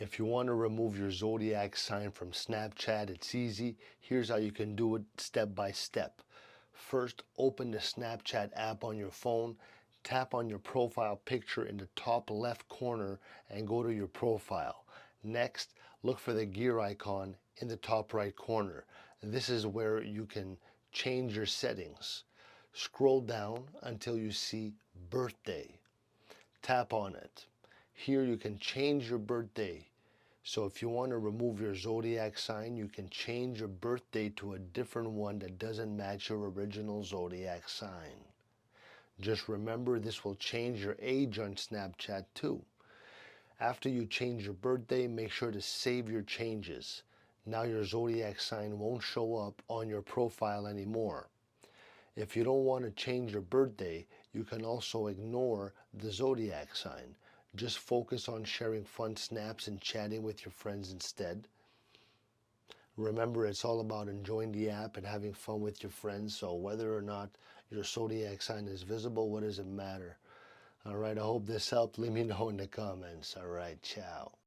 If you want to remove your zodiac sign from Snapchat, it's easy. Here's how you can do it step by step. First, open the Snapchat app on your phone, tap on your profile picture in the top left corner and go to your profile. Next, look for the gear icon in the top right corner. This is where you can change your settings. Scroll down until you see birthday. Tap on it. Here you can change your birthday. So if you want to remove your zodiac sign, you can change your birthday to a different one that doesn't match your original zodiac sign. Just remember, this will change your age on Snapchat too. After you change your birthday, make sure to save your changes. Now your zodiac sign won't show up on your profile anymore. If you don't want to change your birthday, you can also ignore the zodiac sign. Just focus on sharing fun snaps and chatting with your friends instead. Remember, it's all about enjoying the app and having fun with your friends, so whether or not your zodiac sign is visible, what does it matter? All right, I hope this helped. Let me know in the comments. All right, ciao.